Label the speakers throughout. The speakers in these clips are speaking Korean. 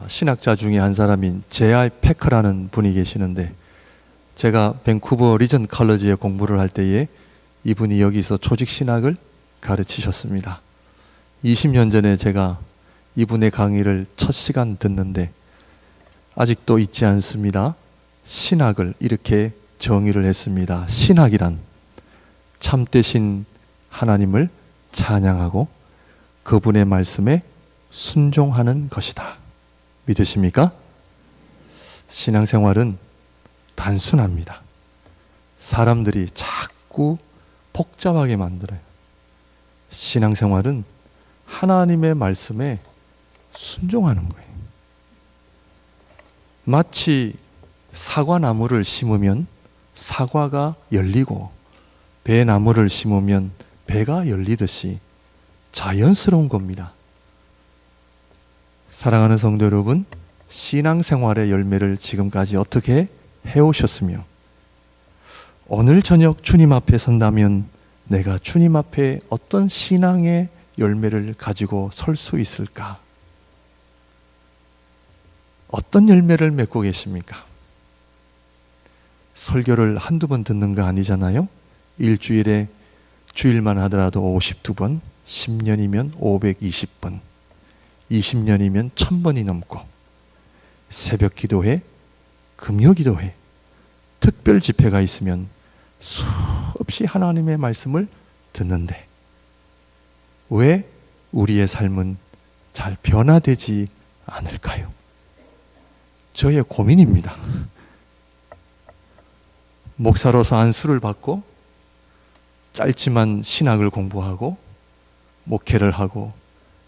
Speaker 1: 신학자 중에 한 사람인 J.I. 패커라는 분이 계시는데, 제가 밴쿠버 리전 컬러지에 공부를 할 때에 이분이 여기서 조직신학을 가르치셨습니다. 20년 전에 제가 이분의 강의를 첫 시간 듣는데 아직도 잊지 않습니다. 신학을 이렇게 정의를 했습니다. 신학이란 참되신 하나님을 찬양하고 그분의 말씀에 순종하는 것이다. 믿으십니까? 신앙생활은 단순합니다. 사람들이 자꾸 복잡하게 만들어요. 신앙생활은 하나님의 말씀에 순종하는 거예요. 마치 사과나무를 심으면 사과가 열리고 배나무를 심으면 배가 열리듯이 자연스러운 겁니다. 사랑하는 성도 여러분, 신앙생활의 열매를 지금까지 어떻게 해오셨으며 오늘 저녁 주님 앞에 선다면 내가 주님 앞에 어떤 신앙의 열매를 가지고 설 수 있을까? 어떤 열매를 맺고 계십니까? 설교를 한두 번 듣는 거 아니잖아요? 일주일에 주일만 하더라도 52번, 10년이면 520번, 20년이면 1000번이 넘고 새벽 기도회, 금요 기도회, 특별 집회가 있으면 수없이 하나님의 말씀을 듣는데 왜 우리의 삶은 잘 변화되지 않을까요? 저의 고민입니다. 목사로서 안수를 받고 짧지만 신학을 공부하고 목회를 하고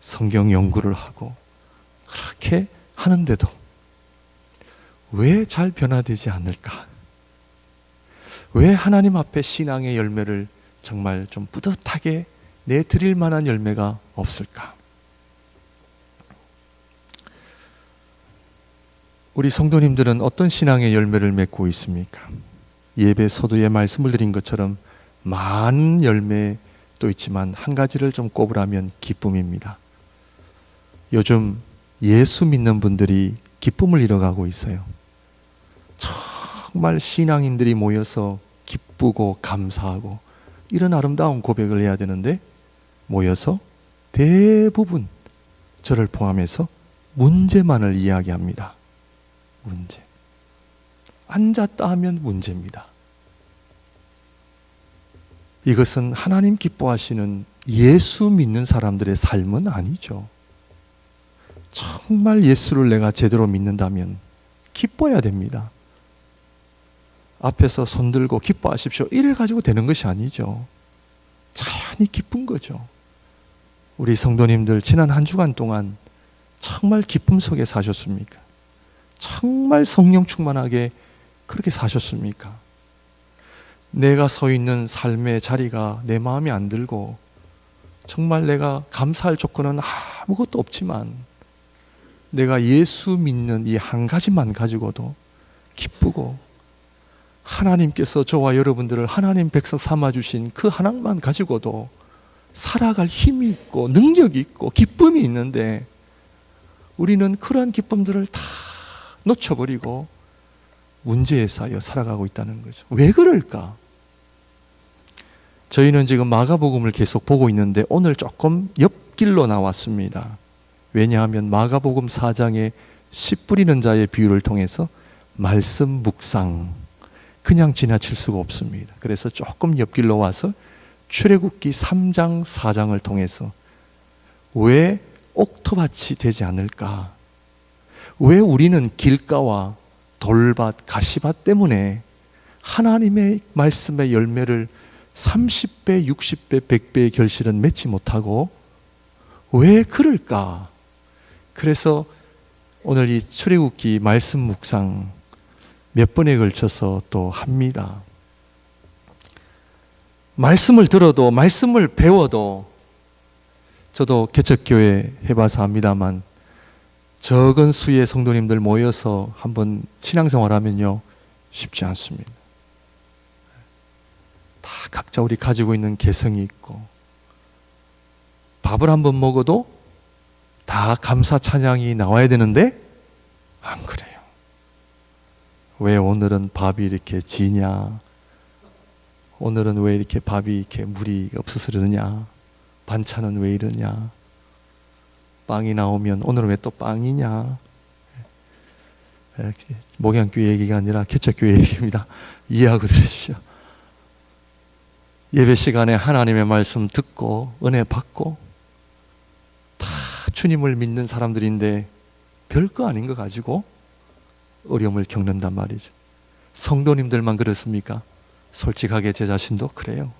Speaker 1: 성경 연구를 하고 그렇게 하는데도 왜 잘 변화되지 않을까? 왜 하나님 앞에 신앙의 열매를 정말 좀 뿌듯하게 내드릴 만한 열매가 없을까? 우리 성도님들은 어떤 신앙의 열매를 맺고 있습니까? 예배 서두에 말씀을 드린 것처럼 많은 열매도 있지만 한 가지를 좀 꼽으라면 기쁨입니다. 요즘 예수 믿는 분들이 기쁨을 잃어가고 있어요. 정말 신앙인들이 모여서 기쁘고 감사하고 이런 아름다운 고백을 해야 되는데 모여서 대부분 저를 포함해서 문제만을 이야기합니다. 문제. 앉았다 하면 문제입니다. 이것은 하나님 기뻐하시는 예수 믿는 사람들의 삶은 아니죠. 정말 예수를 내가 제대로 믿는다면 기뻐야 됩니다. 앞에서 손들고 기뻐하십시오 이래가지고 되는 것이 아니죠. 자연히 기쁜 거죠. 우리 성도님들 지난 한 주간 동안 정말 기쁨 속에 사셨습니까? 정말 성령 충만하게 그렇게 사셨습니까? 내가 서 있는 삶의 자리가 내 마음에 안 들고 정말 내가 감사할 조건은 아무것도 없지만 내가 예수 믿는 이 한 가지만 가지고도 기쁘고 하나님께서 저와 여러분들을 하나님 백성 삼아주신 그 하나만 가지고도 살아갈 힘이 있고 능력이 있고 기쁨이 있는데 우리는 그러한 기쁨들을 다 놓쳐버리고 문제에 쌓여 살아가고 있다는 거죠. 왜 그럴까? 저희는 지금 마가복음을 계속 보고 있는데 오늘 조금 옆길로 나왔습니다. 왜냐하면 마가복음 4장의 씨 뿌리는 자의 비유를 통해서 말씀 묵상 그냥 지나칠 수가 없습니다. 그래서 조금 옆길로 와서 출애굽기 3장 4장을 통해서 왜 옥토밭이 되지 않을까? 왜 우리는 길가와 돌밭, 가시밭 때문에 하나님의 말씀의 열매를 30배, 60배, 100배의 결실은 맺지 못하고 왜 그럴까? 그래서 오늘 이 출애굽기 말씀 묵상 몇 번에 걸쳐서 또 합니다. 말씀을 들어도 말씀을 배워도 저도 개척교회 해봐서 합니다만 적은 수의 성도님들 모여서 한번 신앙생활 하면요 쉽지 않습니다. 다 각자 우리 가지고 있는 개성이 있고 밥을 한번 먹어도 다 감사 찬양이 나와야 되는데 안 그래요. 왜 오늘은 밥이 이렇게 지냐? 오늘은 왜 이렇게 밥이 이렇게 물이 없어서 그러냐? 반찬은 왜 이러냐? 빵이 나오면 오늘은 왜 또 빵이냐? 목양교회 얘기가 아니라 개척교회 얘기입니다. 이해하고 들으십시오. 예배 시간에 하나님의 말씀 듣고 은혜 받고 다 주님을 믿는 사람들인데 별거 아닌 거 가지고 어려움을 겪는단 말이죠. 성도님들만 그렇습니까? 솔직하게 제 자신도 그래요.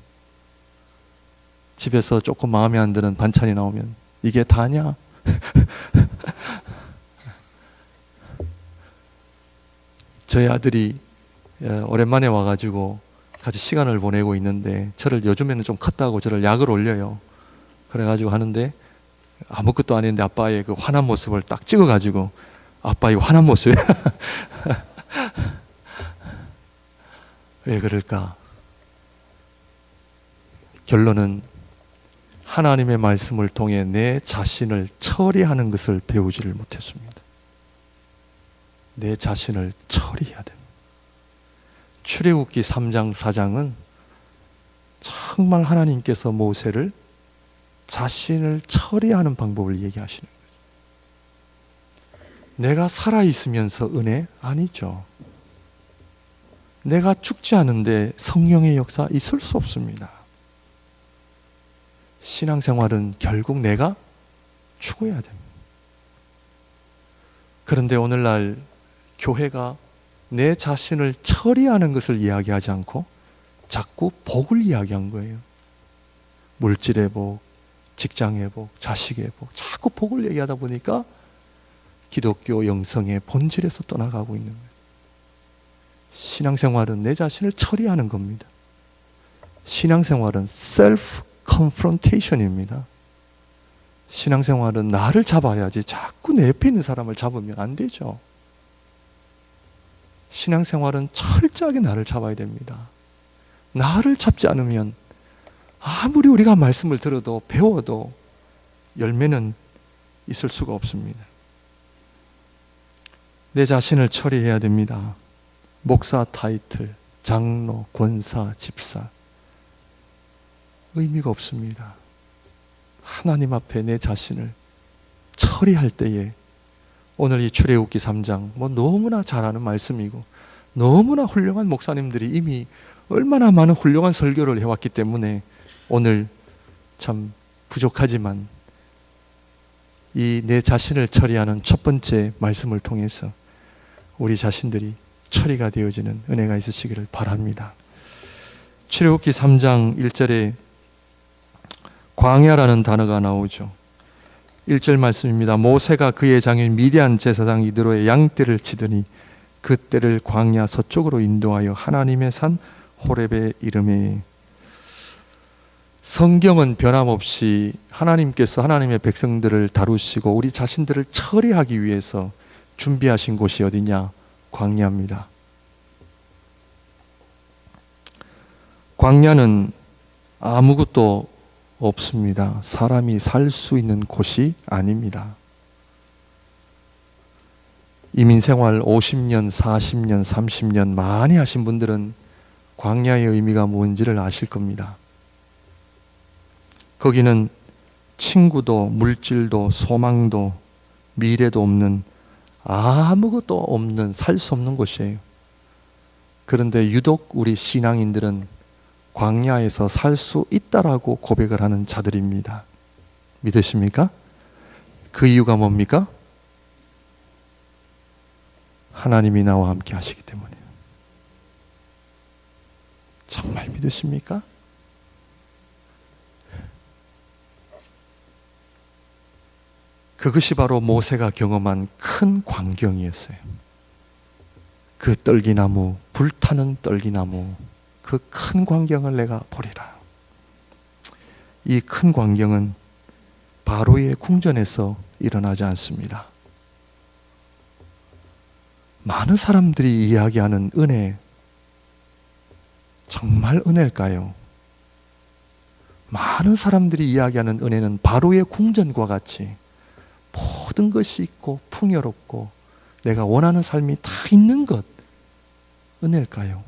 Speaker 1: 집에서 조금 마음에 안 드는 반찬이 나오면 이게 다냐? 저희 아들이 오랜만에 와가지고 같이 시간을 보내고 있는데 저를 요즘에는 좀 컸다고 저를 약을 올려요. 그래가지고 하는데 아무것도 아닌데 아빠의 그 화난 모습을 딱 찍어가지고 아빠의 화난 모습 왜 그럴까? 결론은 하나님의 말씀을 통해 내 자신을 처리하는 것을 배우지를 못했습니다. 내 자신을 처리해야 됩니다. 출애굽기 3장 4장은 정말 하나님께서 모세를 자신을 처리하는 방법을 얘기하시는 거죠. 내가 살아있으면서 은혜? 아니죠. 내가 죽지 않은데 성령의 역사 있을 수 없습니다. 신앙생활은 결국 내가 죽어야 됩니다. 그런데 오늘날 교회가 내 자신을 처리하는 것을 이야기하지 않고 자꾸 복을 이야기한 거예요. 물질의 복, 직장의 복, 자식의 복, 자꾸 복을 얘기하다 보니까 기독교 영성의 본질에서 떠나가고 있는 거예요. 신앙생활은 내 자신을 처리하는 겁니다. 신앙생활은 셀프 컨프런테이션입니다. 신앙생활은 나를 잡아야지 자꾸 내 옆에 있는 사람을 잡으면 안 되죠. 신앙생활은 철저하게 나를 잡아야 됩니다. 나를 잡지 않으면 아무리 우리가 말씀을 들어도 배워도 열매는 있을 수가 없습니다. 내 자신을 처리해야 됩니다. 목사 타이틀, 장로, 권사, 집사 의미가 없습니다. 하나님 앞에 내 자신을 처리할 때에 오늘 이 출애굽기 3장 너무나 잘 아는 말씀이고 너무나 훌륭한 목사님들이 이미 얼마나 많은 훌륭한 설교를 해왔기 때문에 오늘 참 부족하지만 이 내 자신을 처리하는 첫 번째 말씀을 통해서 우리 자신들이 처리가 되어지는 은혜가 있으시기를 바랍니다. 출애굽기 3장 1절에 광야라는 단어가 나오죠. 1절 말씀입니다. 모세가 그의 장인 미디안 제사장 이드로의 양떼를 치더니 그 떼를 광야 서쪽으로 인도하여 하나님의 산 호렙에 이르매. 성경은 변함없이 하나님께서 하나님의 백성들을 다루시고 우리 자신들을 처리하기 위해서 준비하신 곳이 어디냐? 광야입니다. 광야는 아무것도 없습니다. 사람이 살 수 있는 곳이 아닙니다. 이민생활 50년, 40년, 30년 많이 하신 분들은 광야의 의미가 뭔지를 아실 겁니다. 거기는 친구도 물질도 소망도 미래도 없는 아무것도 없는 살 수 없는 곳이에요. 그런데 유독 우리 신앙인들은 광야에서 살 수 있다라고 고백을 하는 자들입니다. 믿으십니까? 그 이유가 뭡니까? 하나님이 나와 함께 하시기 때문이에요. 정말 믿으십니까? 그것이 바로 모세가 경험한 큰 광경이었어요. 그 떨기나무, 불타는 떨기나무, 그 큰 광경을 내가 보리라. 이 큰 광경은 바로의 궁전에서 일어나지 않습니다. 많은 사람들이 이야기하는 은혜, 정말 은혜일까요? 많은 사람들이 이야기하는 은혜는 바로의 궁전과 같이 모든 것이 있고 풍요롭고 내가 원하는 삶이 다 있는 것 은혜일까요?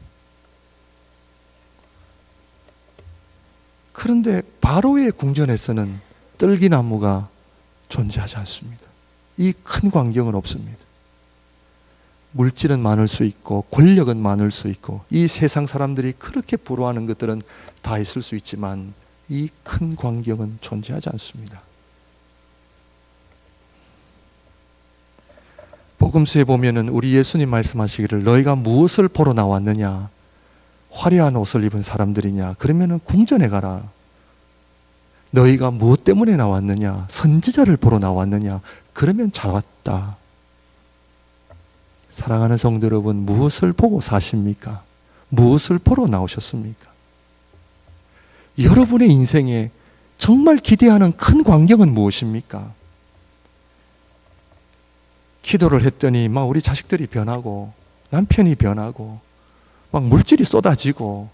Speaker 1: 그런데 바로의 궁전에서는 떨기나무가 존재하지 않습니다. 이 큰 광경은 없습니다. 물질은 많을 수 있고 권력은 많을 수 있고 이 세상 사람들이 그렇게 부러워하는 것들은 다 있을 수 있지만 이 큰 광경은 존재하지 않습니다. 복음서에 보면은 우리 예수님 말씀하시기를 너희가 무엇을 보러 나왔느냐? 화려한 옷을 입은 사람들이냐? 그러면은 궁전에 가라. 너희가 무엇 때문에 나왔느냐? 선지자를 보러 나왔느냐? 그러면 잘 왔다. 사랑하는 성도 여러분, 무엇을 보고 사십니까? 무엇을 보러 나오셨습니까? 여러분의 인생에 정말 기대하는 큰 광경은 무엇입니까? 기도를 했더니 막 우리 자식들이 변하고 남편이 변하고 막 물질이 쏟아지고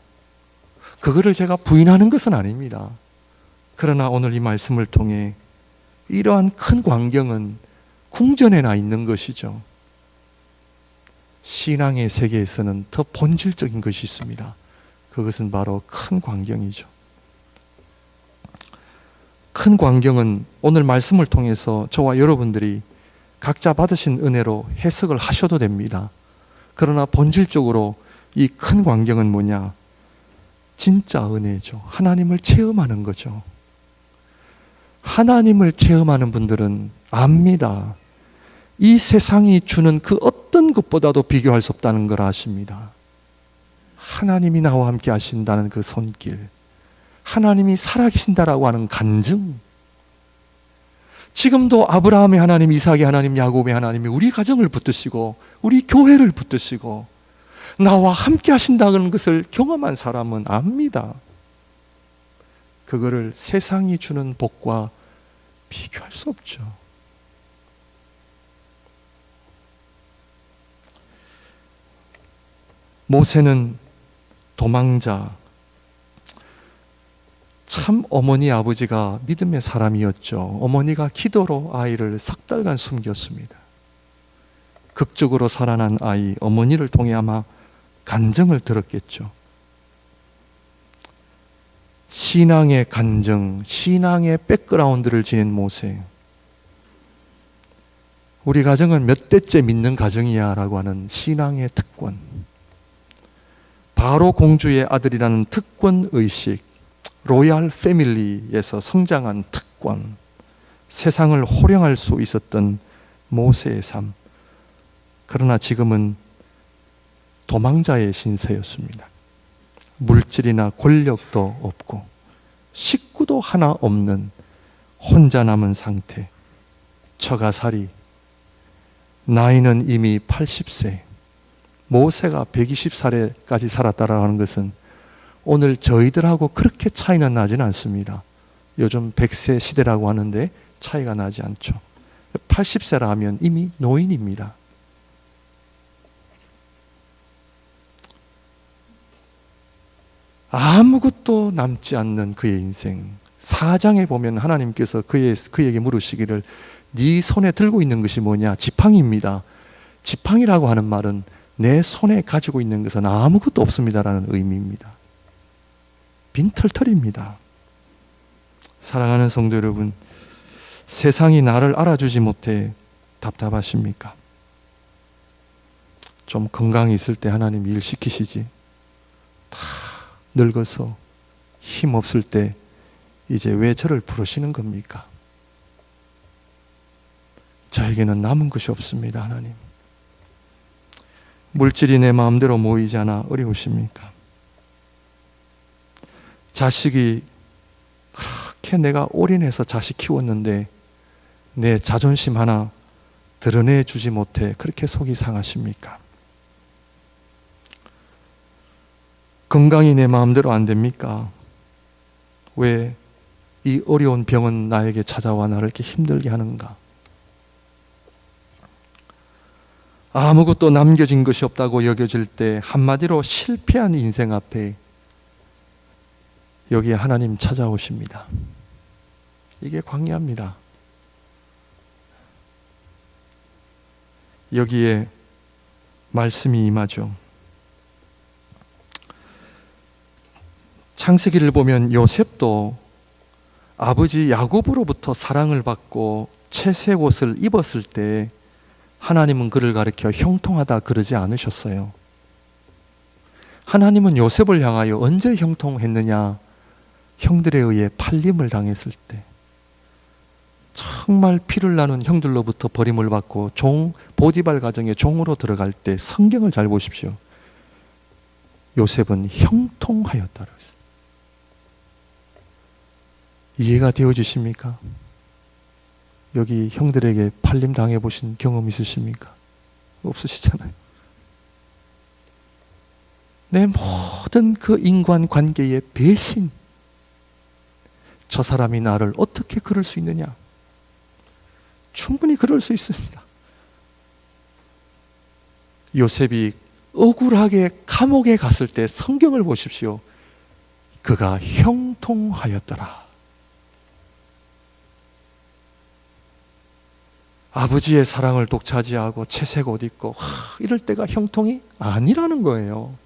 Speaker 1: 그거를 제가 부인하는 것은 아닙니다. 그러나 오늘 이 말씀을 통해 이러한 큰 광경은 궁전에나 있는 것이죠. 신앙의 세계에서는 더 본질적인 것이 있습니다. 그것은 바로 큰 광경이죠. 큰 광경은 오늘 말씀을 통해서 저와 여러분들이 각자 받으신 은혜로 해석을 하셔도 됩니다. 그러나 본질적으로 이 큰 광경은 뭐냐? 진짜 은혜죠. 하나님을 체험하는 거죠. 하나님을 체험하는 분들은 압니다. 이 세상이 주는 그 어떤 것보다도 비교할 수 없다는 걸 아십니다. 하나님이 나와 함께 하신다는 그 손길, 하나님이 살아계신다라고 하는 간증, 지금도 아브라함의 하나님, 이삭의 하나님, 야곱의 하나님이 우리 가정을 붙드시고 우리 교회를 붙드시고 나와 함께 하신다는 것을 경험한 사람은 압니다. 그거를 세상이 주는 복과 비교할 수 없죠. 모세는 도망자, 참 어머니 아버지가 믿음의 사람이었죠. 어머니가 기도로 아이를 석 달간 숨겼습니다. 극적으로 살아난 아이, 어머니를 통해 아마 간증을 들었겠죠. 신앙의 간증, 신앙의 백그라운드를 지닌 모세. 우리 가정은 몇 대째 믿는 가정이야 라고 하는 신앙의 특권, 바로 공주의 아들이라는 특권의식, 로얄 패밀리에서 성장한 특권, 세상을 호령할 수 있었던 모세의 삶. 그러나 지금은 도망자의 신세였습니다. 물질이나 권력도 없고 식구도 하나 없는 혼자 남은 상태, 처가살이, 나이는 이미 80세, 모세가 120살까지 살았다라고 하는 것은 오늘 저희들하고 그렇게 차이는 나지는 않습니다. 요즘 100세 시대라고 하는데 차이가 나지 않죠. 80세라 하면 이미 노인입니다. 아무것도 남지 않는 그의 인생. 4장에 보면 하나님께서 그에게 물으시기를 네 손에 들고 있는 것이 뭐냐? 지팡이입니다. 지팡이라고 하는 말은 내 손에 가지고 있는 것은 아무것도 없습니다라는 의미입니다. 빈털털입니다. 사랑하는 성도 여러분, 세상이 나를 알아주지 못해 답답하십니까? 좀 건강이 있을 때 하나님 일 시키시지. 다 늙어서 힘 없을 때 이제 왜 저를 부르시는 겁니까? 저에게는 남은 것이 없습니다, 하나님. 물질이 내 마음대로 모이지 않아 어려우십니까? 자식이 그렇게 내가 올인해서 자식 키웠는데 내 자존심 하나 드러내 주지 못해 그렇게 속이 상하십니까? 건강이 내 마음대로 안 됩니까? 왜 이 어려운 병은 나에게 찾아와 나를 이렇게 힘들게 하는가? 아무것도 남겨진 것이 없다고 여겨질 때 한마디로 실패한 인생 앞에 여기에 하나님 찾아오십니다. 이게 광야입니다. 여기에 말씀이 임하죠. 창세기를 보면 요셉도 아버지 야곱으로부터 사랑을 받고 채색 옷을 입었을 때 하나님은 그를 가리켜 형통하다 그러지 않으셨어요. 하나님은 요셉을 향하여 언제 형통했느냐? 형들에 의해 팔림을 당했을 때, 정말 피를 나눈 형들로부터 버림을 받고 보디발 가정의 종으로 들어갈 때, 성경을 잘 보십시오. 요셉은 형통하였다 그랬어요. 이해가 되어지십니까? 여기 형들에게 팔림 당해보신 경험 있으십니까? 없으시잖아요. 내 모든 그 인간관계의 배신, 저 사람이 나를 어떻게 그럴 수 있느냐? 충분히 그럴 수 있습니다. 요셉이 억울하게 감옥에 갔을 때 성경을 보십시오. 그가 형통하였더라. 아버지의 사랑을 독차지하고 채색 옷 입고 이럴 때가 형통이 아니라는 거예요.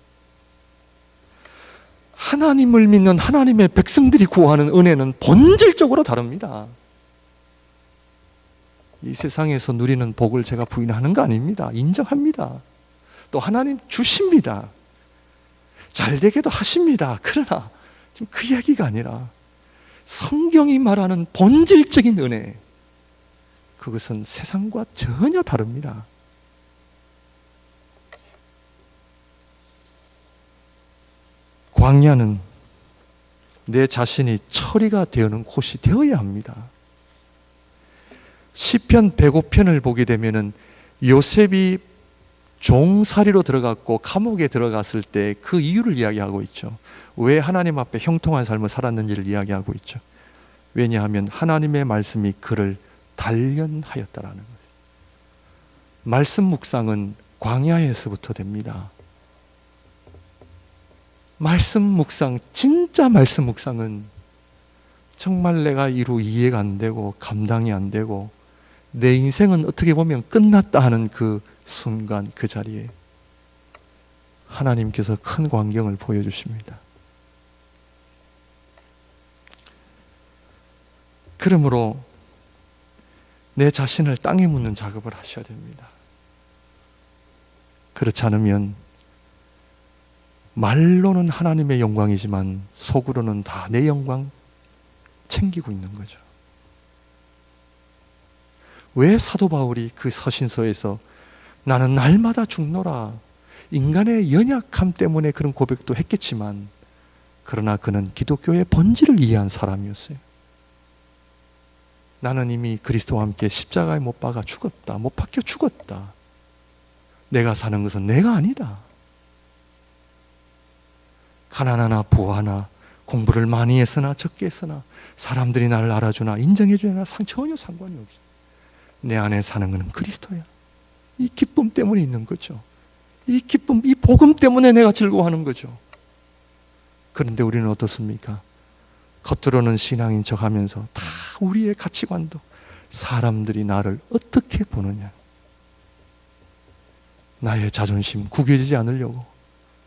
Speaker 1: 하나님을 믿는 하나님의 백성들이 구하는 은혜는 본질적으로 다릅니다. 이 세상에서 누리는 복을 제가 부인하는 거 아닙니다. 인정합니다. 또 하나님 주십니다. 잘 되게도 하십니다. 그러나 지금 그 이야기가 아니라 성경이 말하는 본질적인 은혜, 그것은 세상과 전혀 다릅니다. 광야는 내 자신이 처리가 되는 곳이 되어야 합니다. 시편 105편을 보게 되면은 요셉이 종살이로 들어갔고 감옥에 들어갔을 때 그 이유를 이야기하고 있죠. 왜 하나님 앞에 형통한 삶을 살았는지를 이야기하고 있죠. 왜냐하면 하나님의 말씀이 그를 단련하였다라는 거예요. 말씀 묵상은 광야에서부터 됩니다. 말씀 묵상, 진짜 말씀 묵상은 정말 내가 이루 이해가 안 되고 감당이 안 되고 내 인생은 어떻게 보면 끝났다 하는 그 순간, 그 자리에 하나님께서 큰 광경을 보여주십니다. 그러므로 내 자신을 땅에 묻는 작업을 하셔야 됩니다. 그렇지 않으면 말로는 하나님의 영광이지만 속으로는 다 내 영광 챙기고 있는 거죠. 왜 사도 바울이 그 서신서에서 나는 날마다 죽노라, 인간의 연약함 때문에 그런 고백도 했겠지만, 그러나 그는 기독교의 본질을 이해한 사람이었어요. 나는 이미 그리스도와 함께 십자가에 못 박아 죽었다, 못 박혀 죽었다. 내가 사는 것은 내가 아니다. 가난하나 부하나, 공부를 많이 했으나 적게 했으나, 사람들이 나를 알아주나 인정해주나 전혀 상관이 없어. 내 안에 사는 것은 그리스도야. 이 기쁨 때문에 있는 거죠. 이 기쁨, 이 복음 때문에 내가 즐거워하는 거죠. 그런데 우리는 어떻습니까? 겉으로는 신앙인 척하면서 다 우리의 가치관도 사람들이 나를 어떻게 보느냐, 나의 자존심 구겨지지 않으려고,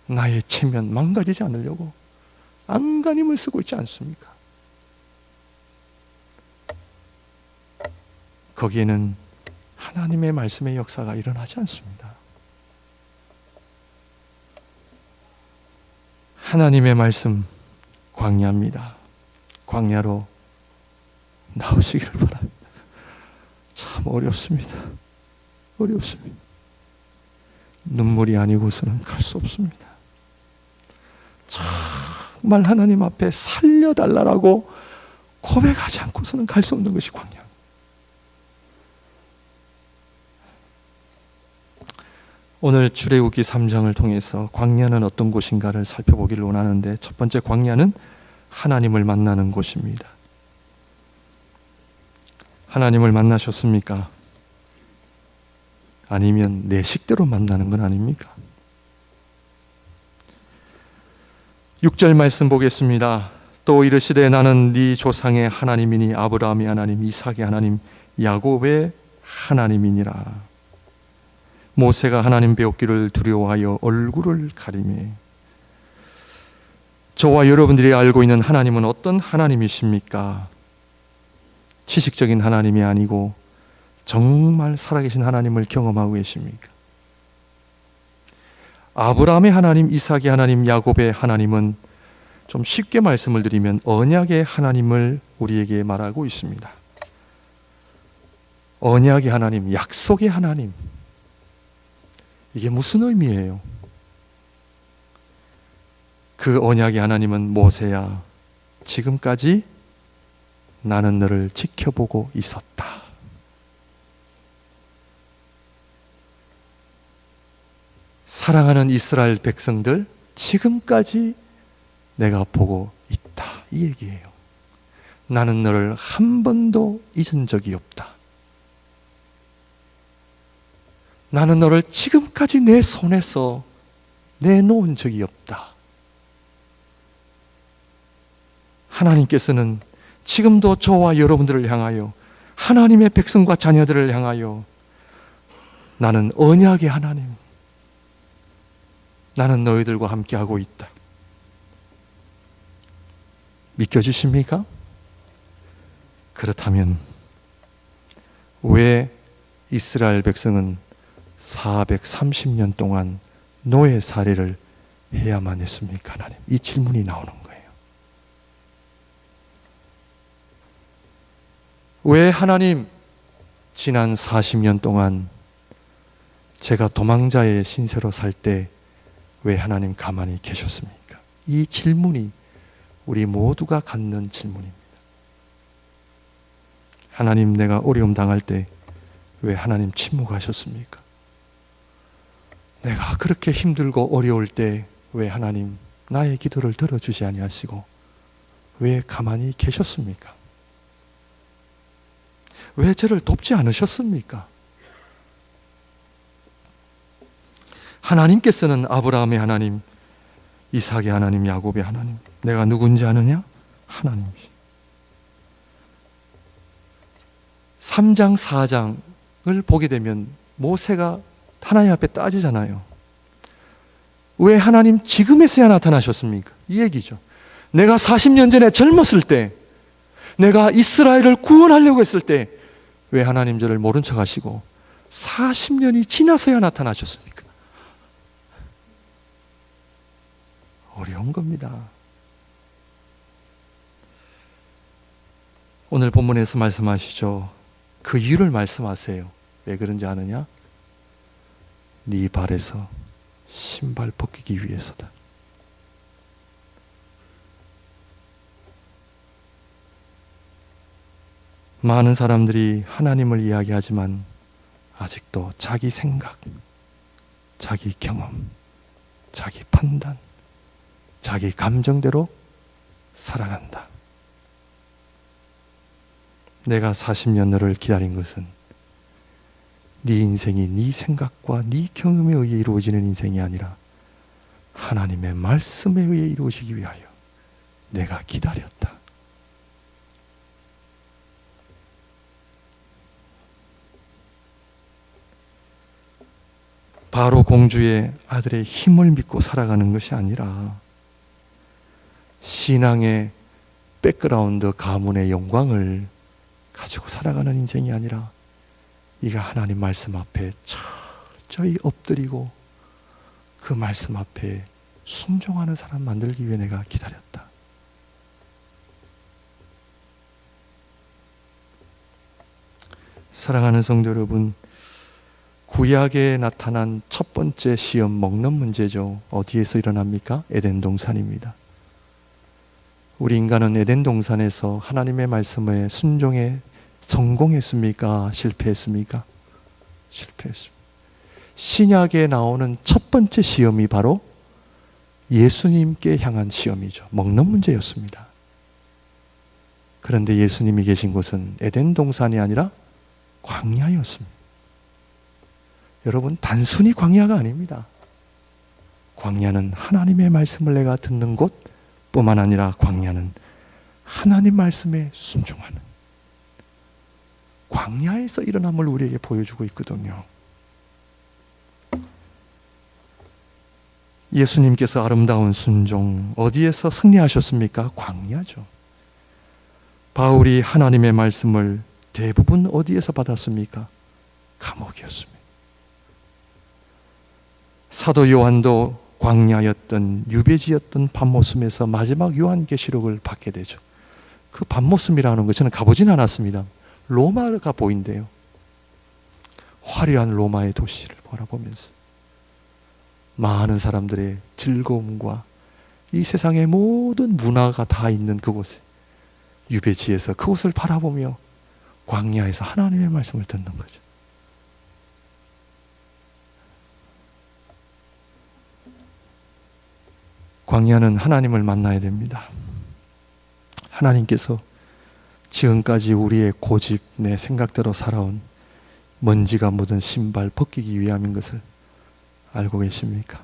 Speaker 1: 나의 체면 망가지지 않으려고 안간힘을 쓰고 있지 않습니까? 거기에는 하나님의 말씀의 역사가 일어나지 않습니다. 하나님의 말씀, 광야입니다. 광야로 나오시기를 바랍니다. 참 어렵습니다. 어렵습니다. 눈물이 아니고서는 갈 수 없습니다. 정말 하나님 앞에 살려달라고 고백하지 않고서는 갈 수 없는 것이 광야. 오늘 출애굽기 3장을 통해서 광야는 어떤 곳인가를 살펴보기를 원하는데, 첫 번째 광야는 하나님을 만나는 곳입니다. 하나님을 만나셨습니까? 아니면 내 식대로 만나는 건 아닙니까? 6절 말씀 보겠습니다. 또 이르시되 나는 네 조상의 하나님이니 아브라함의 하나님, 이삭의 하나님, 야곱의 하나님이니라. 모세가 하나님 배웠기를 두려워하여 얼굴을 가리매. 저와 여러분들이 알고 있는 하나님은 어떤 하나님이십니까? 지식적인 하나님이 아니고 정말 살아계신 하나님을 경험하고 계십니까? 아브라함의 하나님, 이삭의 하나님, 야곱의 하나님은 좀 쉽게 말씀을 드리면 언약의 하나님을 우리에게 말하고 있습니다. 언약의 하나님, 약속의 하나님. 이게 무슨 의미예요? 그 언약의 하나님은 모세야, 지금까지 나는 너를 지켜보고 있었다. 사랑하는 이스라엘 백성들, 지금까지 내가 보고 있다. 이 얘기예요. 나는 너를 한 번도 잊은 적이 없다. 나는 너를 지금까지 내 손에서 내놓은 적이 없다. 하나님께서는 지금도 저와 여러분들을 향하여, 하나님의 백성과 자녀들을 향하여 나는 언약의 하나님, 나는 너희들과 함께하고 있다. 믿겨지십니까? 그렇다면 왜 이스라엘 백성은 430년 동안 노예 살이를 해야만 했습니까? 하나님, 이 질문이 나오는 거예요. 왜 하나님 지난 40년 동안 제가 도망자의 신세로 살 때 왜 하나님 가만히 계셨습니까? 이 질문이 우리 모두가 갖는 질문입니다. 하나님, 내가 어려움 당할 때 왜 하나님 침묵하셨습니까? 내가 그렇게 힘들고 어려울 때 왜 하나님 나의 기도를 들어주지 아니하시고 왜 가만히 계셨습니까? 왜 저를 돕지 않으셨습니까? 하나님께서는 아브라함의 하나님, 이삭의 하나님, 야곱의 하나님, 내가 누군지 아느냐? 하나님이시. 3장 4장을 보게 되면 모세가 하나님 앞에 따지잖아요. 왜 하나님 지금에서야 나타나셨습니까? 이 얘기죠. 내가 40년 전에 젊었을 때, 내가 이스라엘을 구원하려고 했을 때 왜 하나님 저를 모른 척 하시고 40년이 지나서야 나타나셨습니까? 어려운 겁니다. 오늘 본문에서 말씀하시죠. 그 이유를 말씀하세요. 왜 그런지 아느냐? 네 발에서 신발 벗기기 위해서다. 많은 사람들이 하나님을 이야기하지만 아직도 자기 생각, 자기 경험, 자기 판단, 자기 감정대로 살아간다. 내가 40년 너를 기다린 것은 네 인생이 네 생각과 네 경험에 의해 이루어지는 인생이 아니라 하나님의 말씀에 의해 이루어지기 위하여 내가 기다렸다. 바로 공주의 아들의 힘을 믿고 살아가는 것이 아니라 신앙의 백그라운드 가문의 영광을 가지고 살아가는 인생이 아니라 네가 하나님 말씀 앞에 철저히 엎드리고 그 말씀 앞에 순종하는 사람 만들기 위해 내가 기다렸다. 사랑하는 성도 여러분, 구약에 나타난 첫 번째 시험, 먹는 문제죠. 어디에서 일어납니까? 에덴 동산입니다. 우리 인간은 에덴 동산에서 하나님의 말씀에 순종에 성공했습니까? 실패했습니까? 실패했습니다. 신약에 나오는 첫 번째 시험이 바로 예수님께 향한 시험이죠. 먹는 문제였습니다. 그런데 예수님이 계신 곳은 에덴 동산이 아니라 광야였습니다. 여러분, 단순히 광야가 아닙니다. 광야는 하나님의 말씀을 내가 듣는 곳뿐만 아니라 광야는 하나님 말씀에 순종하는 광야에서 일어남을 우리에게 보여주고 있거든요. 예수님께서 아름다운 순종 어디에서 승리하셨습니까? 광야죠. 바울이 하나님의 말씀을 대부분 어디에서 받았습니까? 감옥이었습니다. 사도 요한도 광야였던 유배지였던 patmos에서 마지막 요한계시록을 받게 되죠. 그 patmos이라는 거 저는 가보진 않았습니다. 로마가 보인대요. 화려한 로마의 도시를 바라보면서 많은 사람들의 즐거움과 이 세상의 모든 문화가 다 있는 그곳에 유배지에서 그곳을 바라보며 광야에서 하나님의 말씀을 듣는 거죠. 광야는 하나님을 만나야 됩니다. 하나님께서 지금까지 우리의 고집, 내 생각대로 살아온 먼지가 묻은 신발 벗기기 위함인 것을 알고 계십니까?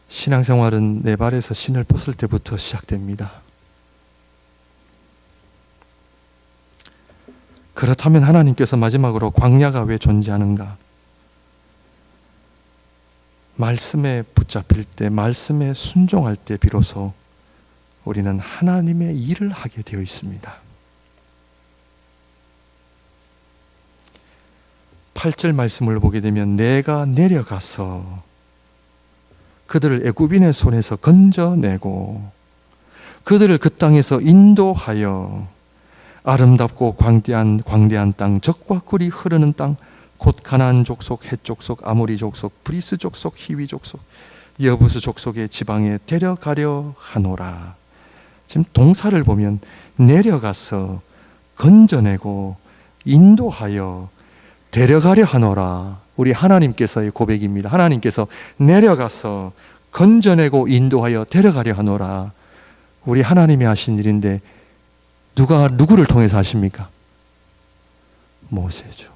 Speaker 1: 신앙생활은 내 발에서 신을 벗을 때부터 시작됩니다. 그렇다면 하나님께서 마지막으로 광야가 왜 존재하는가? 말씀에 붙잡힐 때, 말씀에 순종할 때 비로소 우리는 하나님의 일을 하게 되어 있습니다. 8절 말씀을 보게 되면 내가 내려가서 그들을 애굽인의 손에서 건져내고 그들을 그 땅에서 인도하여 아름답고 광대한 땅, 젖과 꿀이 흐르는 땅, 곧 가나안 족속, 헷 족속, 아모리 족속, 브리스 족속, 히위 족속, 여부스 족속의 지방에 데려가려 하노라. 지금 동사를 보면 내려가서 건져내고 인도하여 데려가려 하노라. 우리 하나님께서의 고백입니다. 하나님께서 내려가서 건져내고 인도하여 데려가려 하노라. 우리 하나님이 하신 일인데 누가 누구를 통해서 하십니까? 모세죠.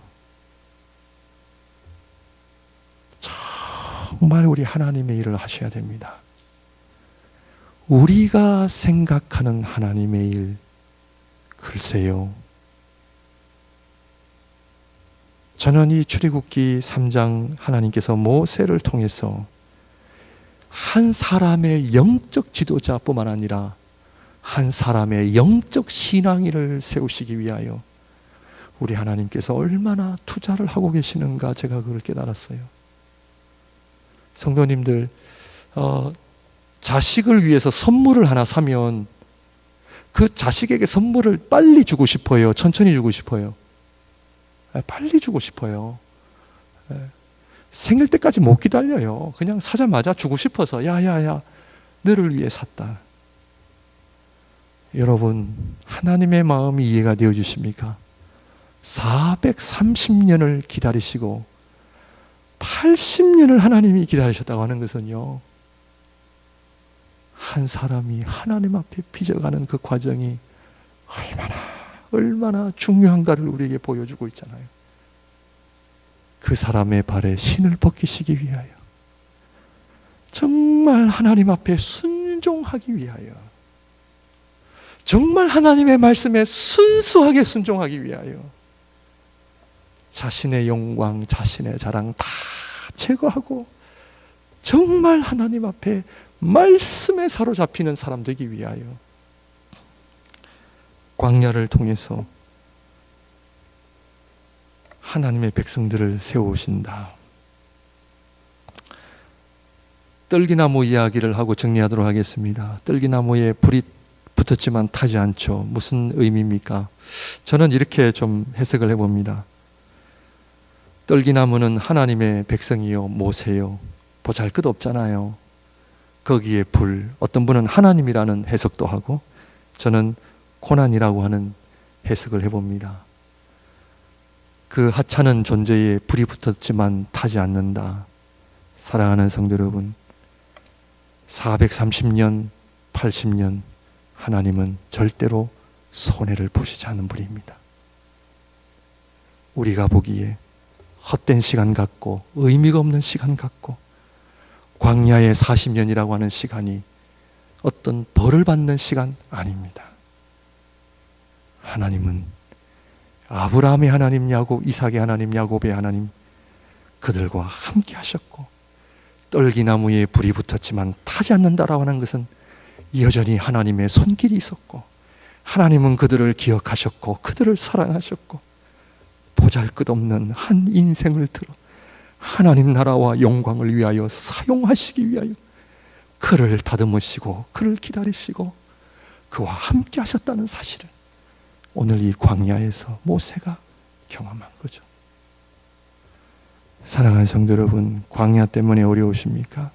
Speaker 1: 정말 우리 하나님의 일을 하셔야 됩니다. 우리가 생각하는 하나님의 일, 글쎄요. 저는 이 출애굽기 3장 하나님께서 모세를 통해서 한 사람의 영적 지도자뿐만 아니라 한 사람의 영적 신앙인을 세우시기 위하여 우리 하나님께서 얼마나 투자를 하고 계시는가 제가 그걸 깨달았어요. 성도님들, 자식을 위해서 선물을 하나 사면 그 자식에게 선물을 빨리 주고 싶어요? 천천히 주고 싶어요? 빨리 주고 싶어요. 생일 때까지 못 기다려요. 그냥 사자마자 주고 싶어서 야야야 너를 위해 샀다. 여러분, 하나님의 마음이 이해가 되어지십니까? 430년을 기다리시고 80년을 하나님이 기다리셨다고 하는 것은요, 한 사람이 하나님 앞에 빚어가는 그 과정이 얼마나 중요한가를 우리에게 보여주고 있잖아요. 그 사람의 발에 신을 벗기시기 위하여, 정말 하나님 앞에 순종하기 위하여, 정말 하나님의 말씀에 순수하게 순종하기 위하여 자신의 영광, 자신의 자랑 다 제거하고 정말 하나님 앞에 말씀에 사로잡히는 사람 되기 위하여 광야를 통해서 하나님의 백성들을 세우신다. 떨기나무 이야기를 하고 정리하도록 하겠습니다. 떨기나무에 불이 붙었지만 타지 않죠. 무슨 의미입니까? 저는 이렇게 좀 해석을 해봅니다. 떨기나무는 하나님의 백성이요, 모세요. 보잘것없잖아요. 거기에 불, 어떤 분은 하나님이라는 해석도 하고, 저는 고난이라고 하는 해석을 해봅니다. 그 하찮은 존재에 불이 붙었지만 타지 않는다. 사랑하는 성도 여러분, 430년, 80년 하나님은 절대로 손해를 보시지 않는 분입니다. 우리가 보기에 헛된 시간 같고 의미가 없는 시간 같고 광야의 40년이라고 하는 시간이 어떤 벌을 받는 시간 아닙니다. 하나님은 아브라함의 하나님, 야곱, 이삭의 하나님, 야곱의 하나님, 그들과 함께 하셨고, 떨기나무에 불이 붙었지만 타지 않는다라고 하는 것은 여전히 하나님의 손길이 있었고, 하나님은 그들을 기억하셨고 그들을 사랑하셨고, 보잘것없는 한 인생을 들어 하나님 나라와 영광을 위하여 사용하시기 위하여 그를 다듬으시고 그를 기다리시고 그와 함께 하셨다는 사실을 오늘 이 광야에서 모세가 경험한 거죠. 사랑하는 성도 여러분, 광야 때문에 어려우십니까?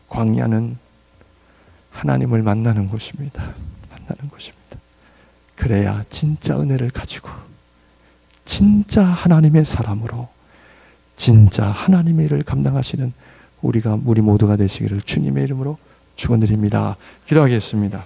Speaker 1: 광야는 하나님을 만나는 곳입니다. 만나는 곳입니다. 그래야 진짜 은혜를 가지고 진짜 하나님의 사람으로 진짜 하나님의 일을 감당하시는 우리 모두가 되시기를 주님의 이름으로 축원드립니다. 기도하겠습니다.